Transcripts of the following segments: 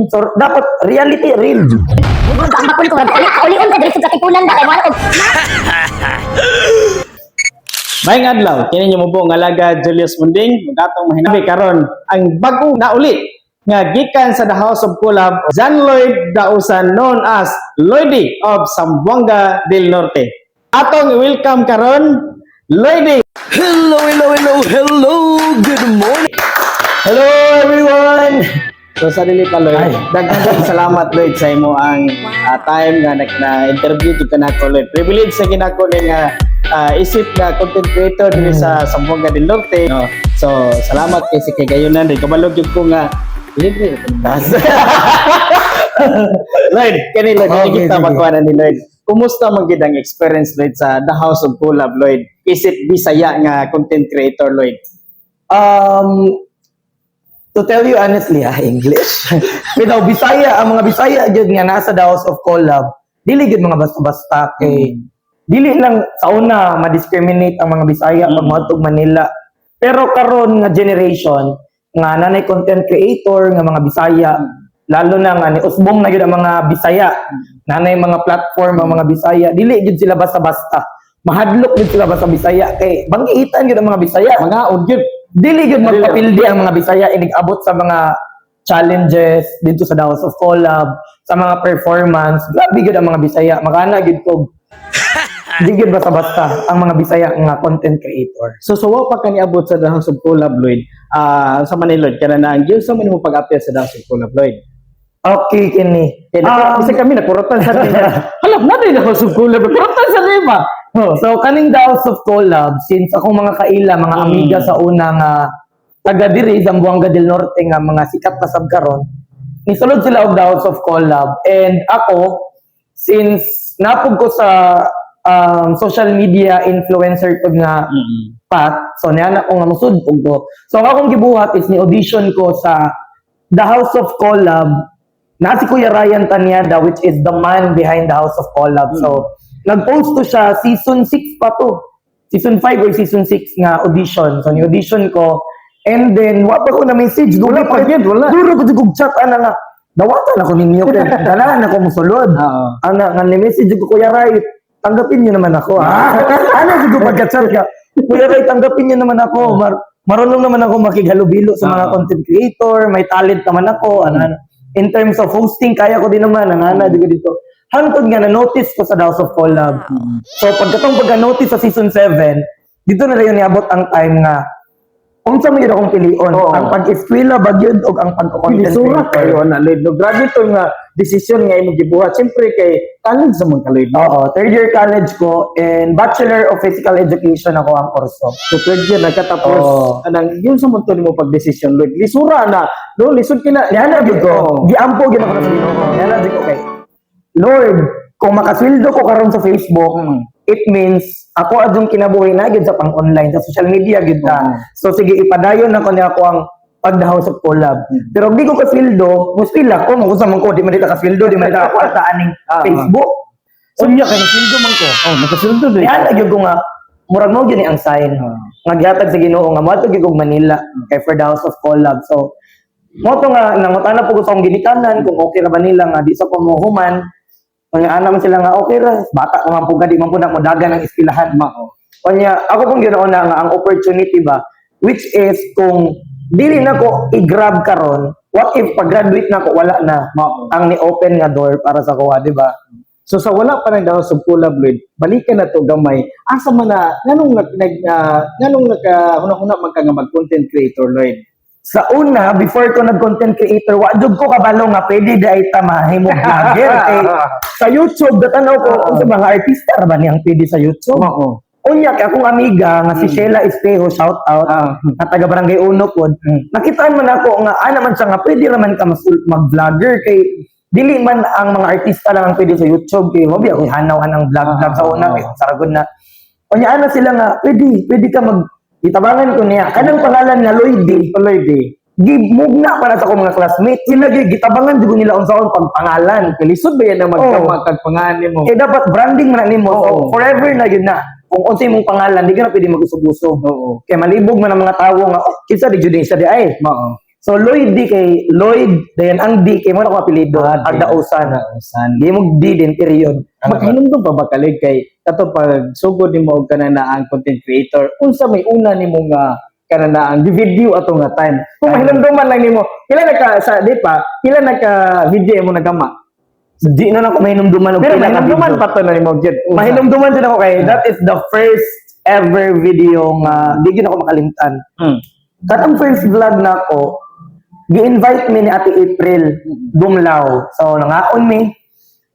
So dapat reality real. Ibon ka ang bakul ko. Uli-uli ka diri sa katipunan ba kay mo ko. Maayong adlaw, kini niyo mo po nga alaga Julius Munding, gatong mahinabi karon ang bagong nauli nga gikan sa The House of Collab, John Lloyd Dausan known as Lloydie of Zamboanga del Norte. Atong welcome karon Lloydie. Hello. Good morning. Hello everyone. So sa dili pa Lloyd, Ay. daghang salamat Lloyd sa imo ang time nga na-interview jud ka nako Lloyd. Privilege sa ginako ni nga isip nga content creator diri sa Zamboanga del Norte. No? So salamat kay si kagayonan rin kabalog jud ko nga libre Lloyd, kani Lloyd, Okay, kita sige. magkuhanan ni Lloyd. Kumusta man gid ang experience Lloyd sa The House of Collab Lloyd? Isip Bisaya nga content creator Lloyd. To tell you honestly, English. Bitaw Bisaya, ang mga Bisaya jud nga nasa The House of Collab, dili gid mga basta-basta kay dili lang sa una ma-discriminate ang mga Bisaya pag maadtog Manila. Pero karon nga generation nga nanay content creator nga mga Bisaya, lalo na nga ni usbong na gyud ang mga Bisaya, nanay mga platform ang mga Bisaya, dili gyud sila basta-basta. Mahadlok gyud sila basta Bisaya kay banggiitan gyud ang mga Bisaya. Mga gyud. Dili gyud magpapildi ang mga Bisaya inig-abot sa mga challenges dito sa The House of Collab, sa mga performance. Grabe gyud ang mga Bisaya. Makana gyud ko. Di gyud basta-basta ang mga Bisaya nga content creator. So wa pa kaniabot sa The House of Collab Lloyd. Sa Manila Lloyd kana na ang sa man mo pag-appear sa The House of Collab Lloyd. Okay kini. Kasi kami nakurutan sa niya. Alam natin The House of Collab, nakurutan sa Rema. So kaning The House of Collab, since akong mga kaila, mga amiga sa una nga taga diri Zamboanga del Norte nga mga sikat na sabkaron, nisulod sila og The House of Collab, and ako since napug ko sa social media influencer ko nga path, so niya ako nga musudpog ko. So ang akong gibuhat is ni audition ko sa The House of Collab na si Kuya Ryan Tanyada, which is the man behind The House of Collab. So nag-post to siya, season 6 pa to. Season 5 or season 6 nga audition. So, ni-audition ko. And then, wala pa ko na message. Wala pa yun, wala. Duro ko tigog chat, ana nga. Dawatan ako ninyo. Dalahan ako musulod. Oo. Ana nga, ni-message ko, Kuya Ray, tanggapin niyo naman ako. Ana, siguro pagka-chat ka. Kuya Ray, tanggapin niyo naman ako. Marunong naman ako makighalubilo sa mga content creator. May talent naman ako. Ano, in terms of hosting, kaya ko din naman. Ana, dito. Hantod nga na-notice ko sa The House of Collab. So, pagkatong pagka-notice sa season 7, dito na rin niabot ang time nga kung saan mo yun akong pilion. Oo. Ang pag-eskwela ba yun o ang pag-content Surat kayo na Lloyd. No, grabe to nga decision nga imong gibuhat. Siyempre kay college sa mga Lloyd. No? Oo, third year college ko and Bachelor of Physical Education ako ang kurso. So third year nagkatapos Oo. anang yun sa munto nimo pag-decision Lloyd. Lisura na. No, lisod kina. Yan na ko. Oo. Giampo gid ako na sa Ginoo. Yan na ko kay Lord, kung makasweldo ko karon sa Facebook, it means ako adjong kinabuhi na gid sa pang-online sa social media gid ta. So sige ipadayon na ko niya ako ang pag The House of Collab. Pero di ko kasweldo, muspila ko mo man ko di man dita kasweldo, di man dita kwarta aning Facebook. Unya kay sweldo man ko. Oh, nakasweldo Lloyd. Yan lagi ko nga murag mo gyud ni ang sign. Nga gihatag sa Ginoo nga moadto gyud kog Manila kay for The House of Collab. So mo to nga nangutana po ko sa akong ginikanan kung okay ra ba nila nga di sa pumuhuman. Kanya ana man sila nga okay ra, bata ko man po di man po na mo dagan ang iskilahan ma. Kanya ako pong ginauna nga ang opportunity ba, which is kung dili na ko i-grab karon, what if pag-graduate na ko wala na ang ni-open nga door para sa kuha, di ba? So sa wala pa nang daw sa Collab Lloyd, balikan na to gamay. Asa man na nganong hunahuna man ka nga mag-content creator Lloyd. Sa una, before ko nag-content creator, wajog ko kabalo nga pwede da ita mahimo vlogger. Kay sa YouTube, datanaw ko sa mga artista ra ba niyang pwede sa YouTube. Oo. Unya kay akong amiga nga si Sheila Espejo, shout out, na taga Barangay Uno pod. Nakitaan man ako nga man siya nga pwede raman ka mag-vlogger kay dili man ang mga artista lang ang pwede sa YouTube kay hobi ako hanawan ang vlog sa una kay saragod na. Unya ana sila nga pwede ka itabangan ko niya kanang pangalan nga Lloydie. Gimugna para sa akong mga classmates. Sila gitabangan jud nila unsaon pagpangalan. Lisod ba yan na magkamag pangalan mo? Eh dapat branding man nimo. So forever na yun na. Kung unsay mong pangalan, di ka na pwede mag-usog-usog. Kaya malibog man ang mga tawo nga, kinsa di jud siya di ay. So Lloyd di kay Lloyd, then ang di kay mo na ko apelyido, ang dausan. Dausan. Di mo di din period. Maghinumdum pa ba kalig kay kato pag sugod nimo og kanana ang content creator, unsa may una nimo nga kanana ang video ato nga time. Kung mahinumduman lang nimo, pila naka sa di pa, pila naka video mo nagama. Di na ako mahinumduman og Pero pila ka mahinumduman video. pa to na nimo gid. Mahinumduman din ako kay that is the first ever video nga di gyud ako makalimtan. Katong first vlog na ako, gi-invite mi ni Ate April Dumlao. So nangaon mi.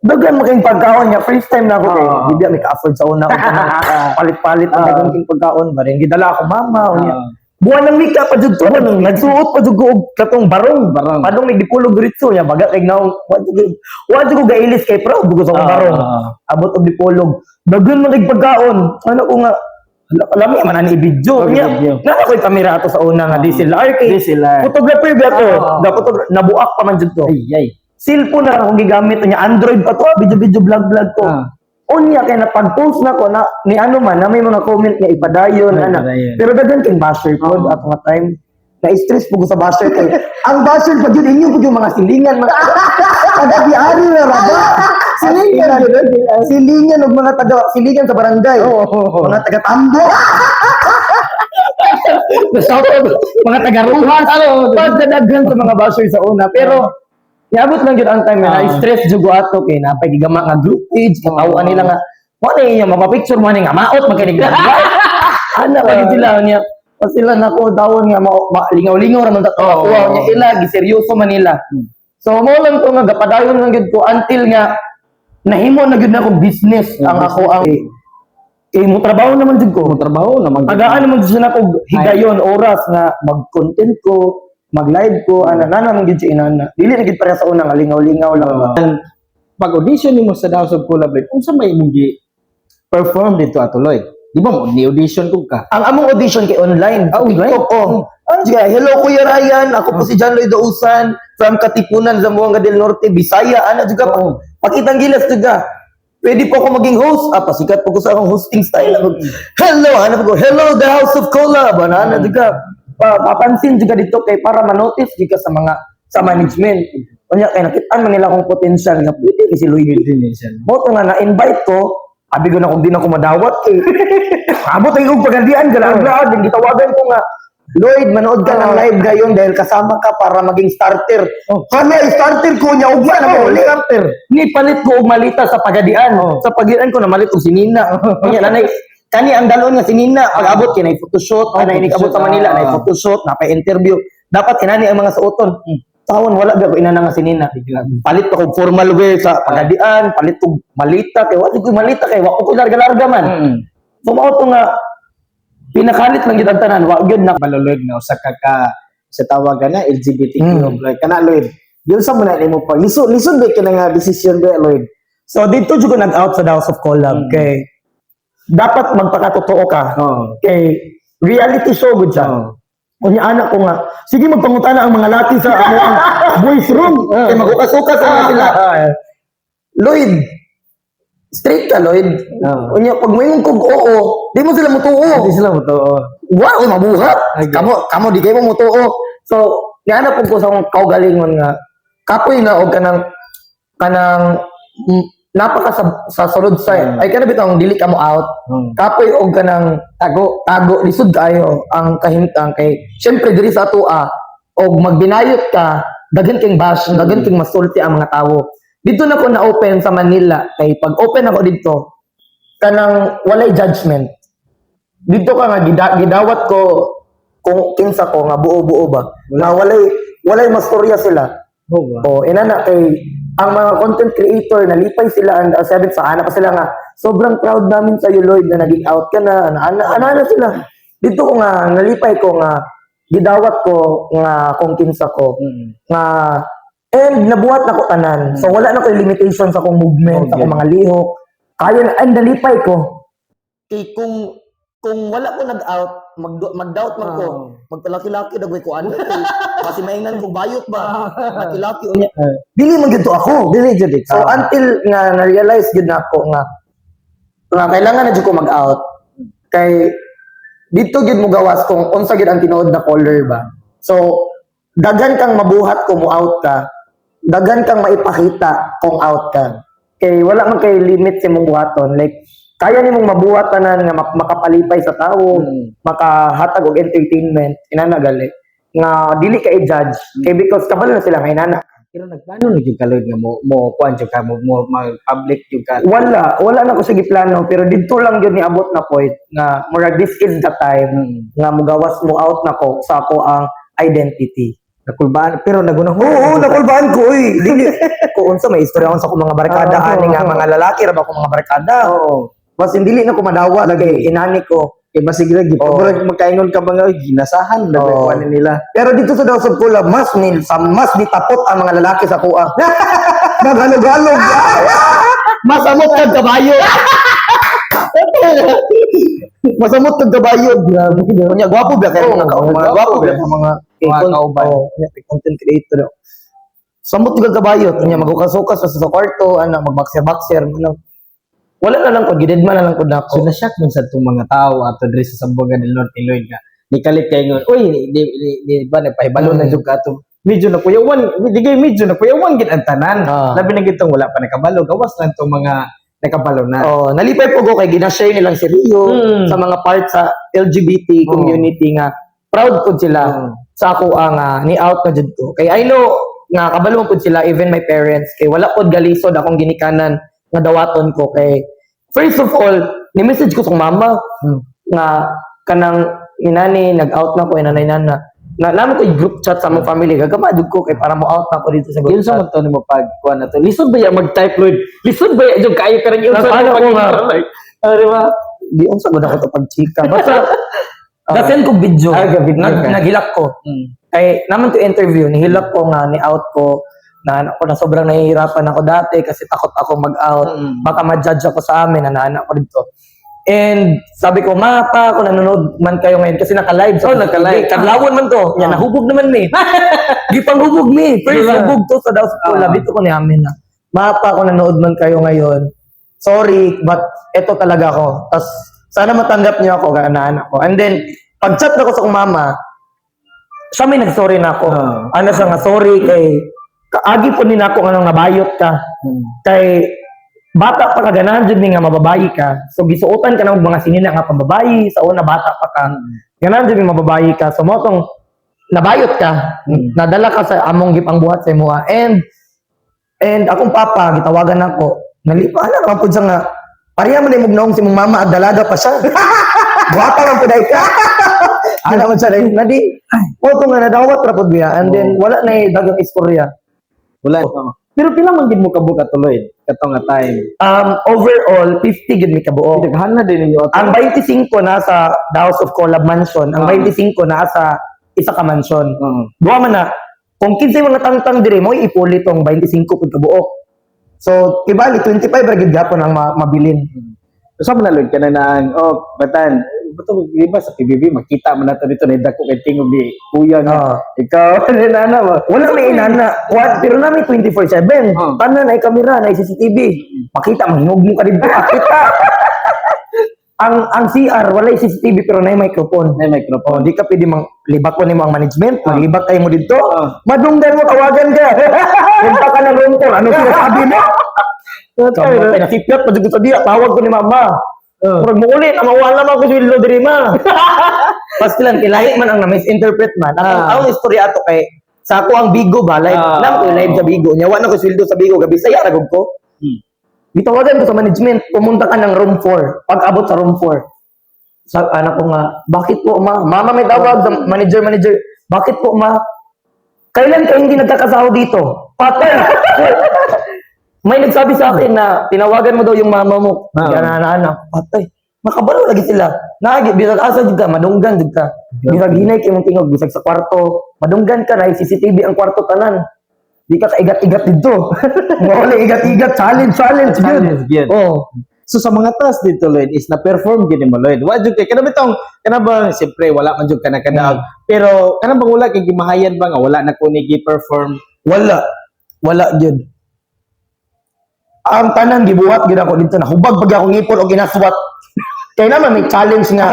Dagan making pagkaon niya. First time na ako kay di biya mi ka-afford sa una. Palit-palit ang dagan king pagkaon. Ba rin gidala ako mama. Unya. Buwan ng mika pa jud to. Nagsuot pa jud ko og katong barong. Padong may dipulog diretso niya. Baga kay naong wa jud ko gailis kay proud ko sa akong barong. Abot og dipulog. Dagan man kay pagkaon. Ano ko nga alam mo man ani video niya. Na ko kamera ato sa una nga DSLR kay photographer ba to. Dapat nabuak pa man jud to. Ay. Cellphone na akong gigamit niya, Android pa to, video vlog ko. Unya kay napag-post na ko na ni ano man na may mga comment nga ipadayon ana. Pero daghan kay basher ko at nga time na-stress po ko sa basher kay ang basher pag yun inyo pag yung mga silingan mga taga-diari na raba. Silingan og mga taga silingan sa barangay. Mga taga-tambo. Mga taga-ruhas. Pagkadaghan sa mga basher sa una. Pero niabot lang yun ang time na stress jud ato kay napagigama nga group page katawaan nila nga mo na inyo mapapicture mo nga maot magkinig na ana pa gid sila niya pa sila nako dawon nga lingaw-lingaw ra man ta tuwa niya ila giseryoso man nila so mo lang to nga gapadayon lang gid ko until nga nahimo na gid na ko business ang ako ang mo trabaho naman jud ko agaan naman jud na ko higayon oras nga mag-content ko mag-live ko, ana naman gid si inana. Dili na gid para sa una nga lingaw-lingaw lang. Pag audition nimo sa House of Collab, unsa may imong perform dito ato Lloyd? Di ba mo ni audition ko ka? Ang among audition kay online. Online? Oo. Hello Kuya Ryan, ako po si John Lloyd Dausan from Katipunan, Zamboanga del Norte, Bisaya. Ana juga pa. Pakitang gilas juga. Pwede po ako maging host. Pasikat po ko sa akong hosting style. Hello, ano po ko? Hello, the House of Collab. Ana juga. Papansin juga dito kay para ma-notice juga sa mga sa management. Kunya kay nakitaan man nila akong potential nga pwede si Lloyd din. Mo to nga na-invite ko, abi ko na kung di na ko madawat kay abot ay og pagandian gala-gala din gitawagan ko nga Lloyd, manood ka ng live gayon dahil kasama ka para maging starter. Kami starter ko niya ugma na mo starter. Ni palit ko og malita sa pagadian. Sa pagadian ko na malit og sinina. Kunya nanay kani ang dalon nga sinina pag-abot kay nay photoshoot ana ini abot sa Manila nay photoshoot na pa interview dapat kinani ang mga suoton tawon wala gyud inana nga sinina palit ko formal wear sa pagadian palit ko malita kay wa ko malita kay wa ko larga-larga man so mao to nga pinakalit lang gyud ang tanan wa gyud na Lloyd nga usa ka sa tawagan na LGBTQ kana Lloyd yun sa muna nimo pa lisod ba kina nga decision ba Lloyd so dito jud ko nag-out sa House of Collab kay dapat magpakatotoo ka. Kay reality show gud siya. Kunya anak ko nga, sige magpangutana ang mga lati sa among boys room. Kay magukas-ukas na sila. Lloyd, straight ka Lloyd. Kunya pag moingon kog oo, di mo sila mutuo. Wow, mabuhat. Kamo di kayo mutuo. So, niana po ko sa akong kaugalingon nga kapoy na og kanang napaka sa sulod sa ay kana bitang dili ka mo out kapoy og kanang tago lisod kayo ang kahimtang kay syempre diri sa atoa og magbinayot ka daghan king bash daghan king masulti ang mga tawo dito na ko na open sa Manila kay pag open ako dito kanang walay judgment dito ka nga gidawat ko kung kinsa ko nga buo-buo ba na walay mastorya sila inana kay ang mga content creator nalipay sila and sabi sa anak pa sila nga sobrang proud namin sa iyo Lloyd na naging out ka na ana sila dito ko nga nalipay ko nga gidawat ko nga kung kinsa ko nga and nabuhat na ko tanan so wala na ko limitation sa akong movement sa akong mga lihok kaya and nalipay ko kay kung wala ko nag-out mag-doubt man ko magpalaki-laki dagway ko ano kasi maingan ko bayot ba laki-laki unya dili man gid ako dili gid so until nga na-realize gid na ako nga kailangan na jud ko mag-out kay dito gid mo gawas kung unsa gid ang tinuod na color ba so daghan kang mabuhat kung mo-out ka, daghan kang maipakita kung out ka. Kay wala man kay limit sa imong buhaton. Like, kaya nimong mabuhat tanan nga makapalipay sa tao, makahatag og entertainment, inana gali. Nga dili ka i-judge. Kay because kabalo na sila nga inana. Pero nagplano na yung kaloy nga mo kuan jud ka mo mag-public yung ka. Wala na ko sige plano, pero dito lang yun ni abot na point nga murag this is the time nga mugawas mo out na ko sa ako ang identity. Nakulbaan pero nagunang Oo, nakulbaan ko oy. Dili ko unsa may istorya sa ko mga barkada ani nga mga lalaki ra ba ko mga barkada. Oo. Bas dili na ko madawa kay inani ko. Kay basig ra gid. Oo. Pero magkaingon ka ba nga oy ginasahan na Oo. kuan nila. Pero dito sa House of Collab, mas ditapot ang mga lalaki sa kuha. Naghalog-halog. Mas amot kag kabayo. Mas amot kag kabayo. Grabe. Kunya gwapo ba kayo mga gwapo ba mga kauban. Content creator. Samot kag kabayo. Kunya magukasukas sa kwarto, magboxer-boxer. Wala na lang ko, gidedman na lang ko na So ako. na-shock man sa itong mga tao ato diri sa Sambuanga del Norte Lloyd nga nikalit kay ngon uy di ba napahibalo na jud ka ato medyo na kuyawan digay medyo na kuyawan gid ang tanan labi na gitong wala pa nakabalo gawas lang tong mga nakabalo na Oh, nalipay po ko kay ginashare nilang si Rio sa mga part sa LGBT community nga proud po sila sa ako ang ni-out na jud ko. Kay I know nga kabalo po sila even my parents kay wala pod galisod akong ginikanan nga dawaton ko kay first of all ni message ko sa mama nga kanang inani nag-out na ko inanay nana na naman ko yung group chat sa among family gagama jud ko kay para mo out na ko dito sa group yun sa chat. man to nimo pag kuan na to lisod ba ya mag-type Lloyd lisod ba ya jud kayo pero yung Ano ko nga? di ba Di unsa gud ako to pagchika basta dasen ko video video ka. naghilak ko kay naman to interview nihilak ko nga ni out ko na ako na sobrang nahihirapan ako dati kasi takot ako mag-out baka ma-judge ako sa amin na naanak ko dito and sabi ko pa ako nanonood man kayo ngayon kasi naka-live naka-live. kadlawon man to yan nahubog naman ni di pang hubog ni first Diba? hubog to sa daw sa Collab dito ko ni amin na pa ako nanood man kayo ngayon sorry but eto talaga ako tas sana matanggap niyo ako na anak ko and then pag-chat na ko sa kong mama siya may nag-sorry na ako ano siya nga sorry kay kaagi po ni nako nga nabayot ka kay bata pa ka ganahan jud ni nga mababayi ka so gisuotan ka ng mga sinina nga pambabayi sa una bata pa ka ganahan jud ni mababayi ka so mo tong nabayot ka nadala ka sa among gipang buhat sa imo and akong papa gitawagan nako nalipa ana man pud siya nga pareha man imong naong si mong mama at dalaga pa siya gwapa man pud ay ka ana man siya na di mo to nga nadawat ra pud biya and then wala na dagang istorya. wala pero pila man gid mo kabuka to Lloyd kato nga time Overall, 50 gid mi kabuo. daghan na din ninyo Ang 25 nasa The House of Collab Mansion, ang 25 nasa isa ka mansion. Duha man na. Kung kinsay mga tangtang dire mo ipuli tong 25 pud kabuo. So, tibali 25 ra gid gapon ang mabilin. so sa man Lloyd kana nang batan bato di ba sa PBB makita man nato dito na dako kay tingog ni kuya nga ikaw ano na mo Wala may inana. Pero namin 24/7. Tanan ay kamera, na CCTV. Makita mahinog mo ka dito. Kita. ang CR wala CCTV pero na microphone. may microphone Di ka pwede libak mo nimo ang management, maglibak kayo mo dito. Madunggan mo tawagan ka. Punta ka ng room tour. Ano sinasabi mo? Kamu pinakipyat pa dito diya, tawag ko ni mama. Murag mo ulit, mawala man ko sweldo diri ma. Pas lang ilahi man ang na-misinterpret man. Ang istorya ato kay sa ako ang Bigo ba, live na ko live sa Bigo. Nyawa na ko sweldo sa Bigo, gabi saya ra gud ko. Bitawagan ko sa management, pumunta ka ng room 4. Pag abot sa room 4. Sa anak ko nga, bakit po ma? Mama may tawag sa manager. Bakit po ma? Kailan ka hindi nagkakasahod dito? Patay! May nagsabi sa akin na tinawagan mo daw yung mama mo. Anak, patay. Makabalo lagi sila. Bisag asa jud ka, madunggan jud ka. Bisag hinay kay mong tingog, bisag sa kwarto, madunggan ka na CCTV ang kwarto tanan. Di ka kaigat-igat dito. Wala igat-igat, challenge yun. Oh. So sa mga task dito Lloyd is na-perform gid mo Lloyd. Wa jud kay kana bitong kana ba siyempre wala man jud kana kadaog. Pero kana bang wala kay gimahayan ba nga wala na ko ni gi-perform. Wala jud. Ang tanan gibuhat gid ako dito na hubag pag ako ngipon o ginaswat. Kaya naman may challenge nga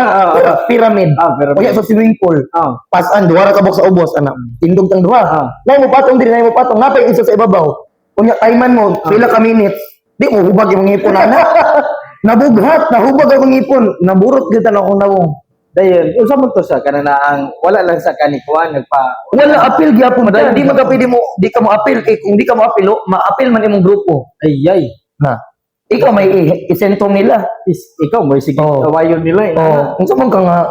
pyramid. Pero O sa swimming pool. Pasan, duha ra ka buok sa ubos, anak. Tindog tang duha. Nay mo patong diri, nay mo patong. Napay isa sa ibabaw. Unya timan mo, pila ka minutes. Di mo hubag yung ngipon ana. Nabughat, nahubag ang ngipon. Naburot gyud na akong nawong. Dayon, unsa man to sa kanana ang wala lang sa kanikuan Wala appeal gyapon dahil di magapili mo, di ka mo appeal kay kung di ka mo appeal, ma-appeal man imong grupo. ay Na. Ikaw may isentong nila. ikaw mo sige Oo. kawayon nila Oh, unsa man ka nga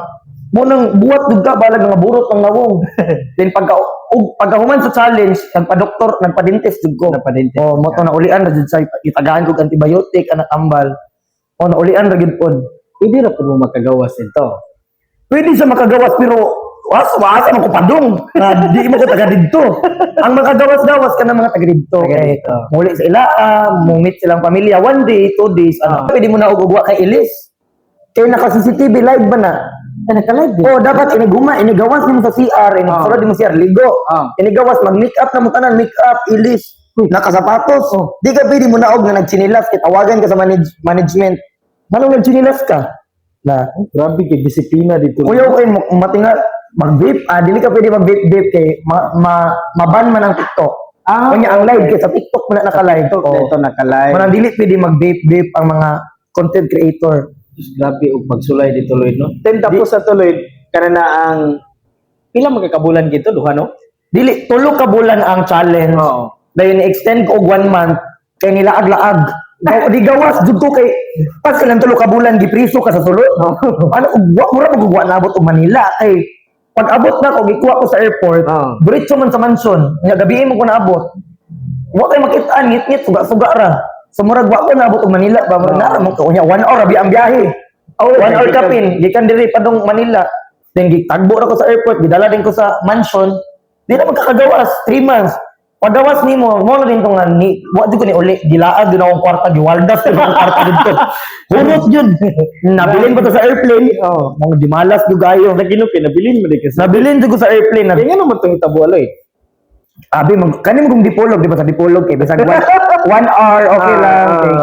mo nang buhat dug ka balag nga burot ng nawong. Then pagkahuman sa challenge, nagpa-doktor, nagpa-dentist jud ko. Nagpa-dentist. Oh, mo to naulian ra jud sa itagaan kog antibiotic anak ambal. Oh, naulian ra jud pod. Hindi ra pud mo makagawas nito. Pwede sa makagawas pero wasa man ko padong. Na di mo ko taga didto. Ang makagawas-gawas ka ng mga taga didto. Taga Kay didto. muli sa ila, mo meet silang pamilya one day, 2 days, ano. Pwede mo na ugugwa kay Ilis. Kay naka CCTV live ba na? Naka-live. Oh, dapat iniguma, inigawas mo sa CR, sulod mo CR, ligo. Inigawas, mag-make up na mo tanan, make up, Ilis. Nakasapatos. Di ka pwede mo naog na nagchinilas, kitawagan ka sa management. Manong nagchinilas ka? Na, Grabe kay disiplina dito. kuya ko kayo matinga mag-vape, dili ka pwede mag-vape kay maban man ang TikTok. Kanya ang live kay sa TikTok mo na naka-live. Ito naka-live. Manang dili pwede mag-vape ang mga content creator. Grabe og pagsulay dito Lloyd no. Then tapos sa tuloy kanana ang pila magkakabulan gito duha no? Dili tulo ka bulan ang challenge. Dahil ni-extend ko og 1 month kay nilaag-laag. Di gawas jud ko kay pas silang tulo ka bulan gipriso ka sa sulod. Ano mura magugwa na abot og Manila kay pag abot na ko gikuha ko sa airport, diretso man sa mansion. Nya gabiin mo ko na abot. Wa kay makit-an ngit-ngit suga-suga ra. So murag wa ko na abot og Manila ba na mo ko nya 1 hour abi ang biyahe. 1 hour kapin gikan diri padong Manila. Then gitagbo ra ko sa airport, gidala din ko sa mansion. Di na magkakagawas 3 months. Pagawas nimo mo na din to nga ni wa jud ko ni uli gilaag din akong kwarta giwaldas sa akong kwarta dito. Hunot jud. Nabilin ko to sa airplane. Mga dimalas jud gayo. Naginupi nabilin mo di kasi. Nabilin jud ko sa airplane. Kaya nga naman itong itabo Lloyd. Abi kani mo kung dipolog di ba sa dipolog kay bisag 1 hour okay lang kay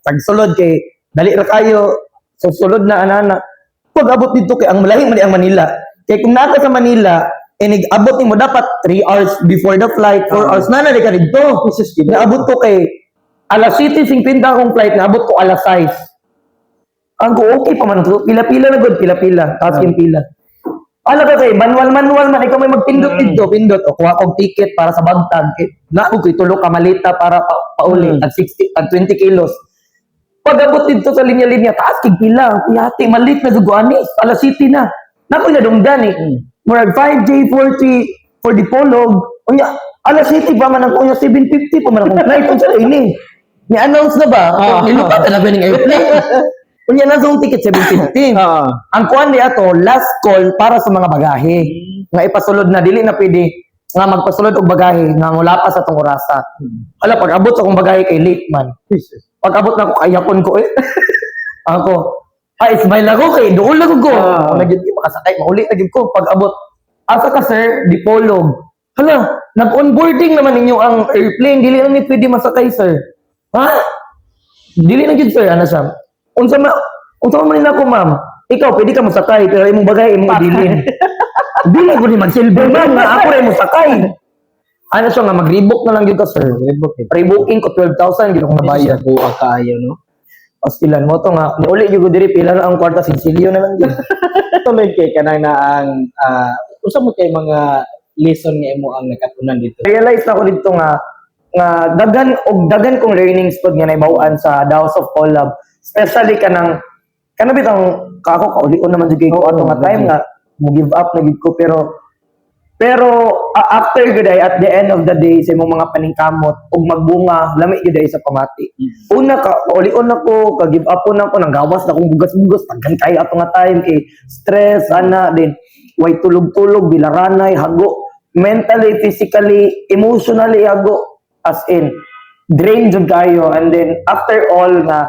tagsulod kay dali ra kayo so sulod na anana. Pag abot dito kay ang malahi man ang Manila. Kay kung nata sa Manila abot nimo dapat 3 hours before the flight, 4 hours na ka dito. Naabot ko kay alas 7:50 akong flight, naabot ko alas 6. Ang ko okay pa man to, pila-pila na gud, pila-pila, tasking pila. Ala ka kay manual man ikaw may magpindot dito, pindot o kuha og ticket para sa bagtag. Na ko tulo ka malita para pauli at 20 kilos. Pag abot dito sa linya-linya, tasking pila, kuyati malit na duguanis, alas 7 na. Nako na dunggan Murag 5J, 4J, for the polog. Unya, alas 7 pa man ang kunya, 7:50 pa man akong flight. Unsa ini? Ni-announce na ba? Nilupat na ba ng airplane? Unya na zong ticket 7:50. Ang kuan ni ato, last call para sa mga bagahe. Nga ipasulod na, dili na pwede nga magpasulod og bagahe nga mula pa sa tong orasa. Ala, pag abot sa akong bagahe kay late man. Pag abot na ko, kayakon ko Ako, smile ako kay doon lang ko. Nagyud ko makasakay, mauli nagyud ko pag abot. Asa ka sir, dipolog. Hala, nag-onboarding naman ninyo ang airplane, dili na ni pwede masakay sir. Ha? Dili na gyud sir, ana siya. Unsa man nako ma'am? Ikaw pwede ka masakay pero imong bagay imong idilin. Dili ko ni mag-silver man na ako ray mo sakay. Ano siya nga mag-rebook na lang gyud ka sir. Pre-booking ko 12,000 gyud akong nabayad. Buwa kaayo no. Pastilan mo to nga, uli yung diri pila na ang kwarta, sinsilyo na lang din. Tuloy kay kanang na ang usa mo kay mga lesson nga imo ang nakatunan dito. Realize na ko dito nga dagan kong learnings pod nga naibawaan sa House of Collab. Especially kanang bitang kako kaulion naman jud ko ato nga time nga mo give up na gid ko pero after good ay at the end of the day sa imong mga paningkamot ug magbunga lami gyud ay sa pamati. Una ka ulion nako ka give up na ko nang gawas na kong bugas-bugas tagkan kay ato nga time kay stress ana din way tulog-tulog bilaranay hago mentally, physically, emotionally hago as in drain jud kayo and then after all nga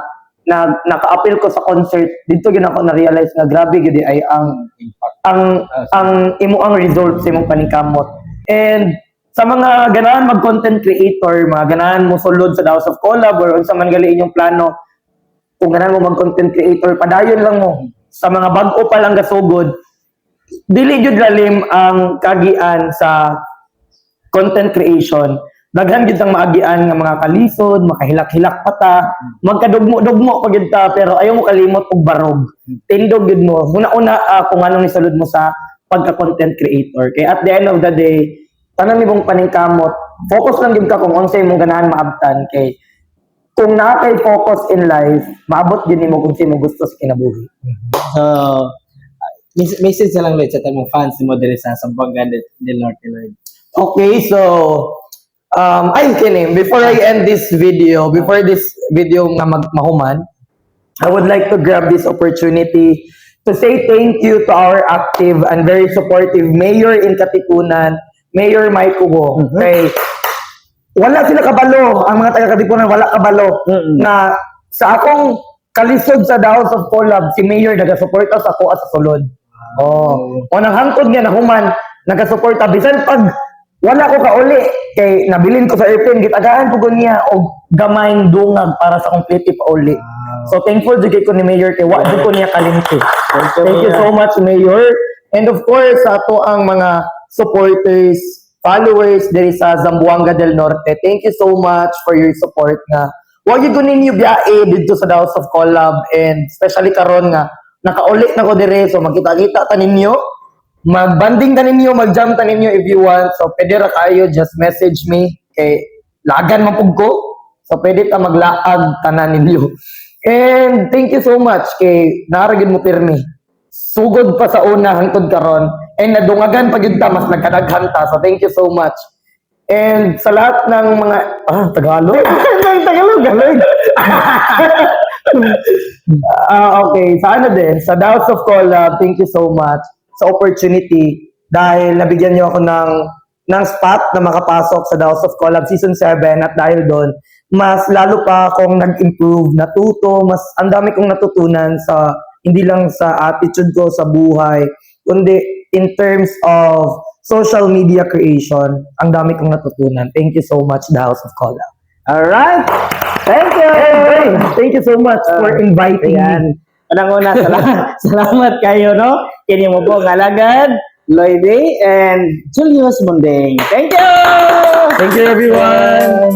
naka-appeal ko sa concert dito gyud ako na-realize nga grabe gyud ay ang imo ang result sa imong paningkamot. And sa mga ganahan mag-content creator, mga ganahan mo sulod sa House of Collab or unsa man gali inyong plano, kung ganahan mo mag-content creator, padayon lang mo. sa mga bag-o pa lang gasugod, dili jud lalim ang kagian sa content creation. Daghan gyud ang maagian nga mga kalisod, makahilak-hilak pa ta, magkadugmo-dugmo pa gyud ta, pero ayaw mo kalimot og barog. Tindog gyud mo. Una-una kung anong nisulod mo sa pagka-content creator. Kay at the end of the day, tanan nimong paningkamot, focus lang gyud ka kung unsay mong ganahan maabtan kay kung nakay focus in life, maabot din nimo kung sino gusto sa kinabuhi. So, message na lang ulit sa tamang fans ni mo diri sa Zamboanga del Norte, Lloyd. Okay, so ay kini before I end this video nga mahuman, I would like to grab this opportunity to say thank you to our active and very supportive Mayor in Katipunan, Mayor Mike Ugo. Okay. Wala sila kabalo, ang mga taga Katipunan wala kabalo na sa akong kalisod sa The House of Collab, si Mayor nagasuporta sa ako at sa sulod. Unang hangtod nga nahuman, nagasuporta bisan pag wala ko kauli kay nabilin ko sa airplane gitagaan ko niya og gamayng dungag para sa complete pauli. So thankful jud ko ni Mayor kay wa jud ko niya kalimti. Thank you so much Mayor. And of course sa ato ang mga supporters, followers diri sa Zamboanga del Norte. Thank you so much for your support nga. Wa gyud ko ninyo biyae dito sa The House of Collab and especially karon nga nakauli na ko dire so magkita-kita ta ninyo. Mag-banding ta ninyo, mag-jam ta ninyo if you want. So, pwede ra kayo, just message me. Kay, lagan mapug ko. So, pwede ta maglaag tanan ninyo. And, thank you so much kay naragin mo pirmi. Sugod pa sa una, hangtod karon. And, nadungagan pa yun ta, mas nagkadaghan ta. So, thank you so much. And, sa lahat ng mga, Tagalog? Tagalog. Okay, sa ano din, sa The House of Collab, thank you so much sa opportunity dahil nabigyan niyo ako ng spot na makapasok sa The House of Collab Season 7 at dahil doon, mas lalo pa akong nag-improve, natuto, mas ang dami kong natutunan sa hindi lang sa attitude ko sa buhay, kundi in terms of social media creation, ang dami kong natutunan. Thank you so much, The House of Collab. Alright! Thank you! Hey, thank you so much for inviting me. Unang-una, salamat kayo, no? Kini mo po ang alagad, Lloydie, and Julius Munding. Thank you! Thank you, everyone.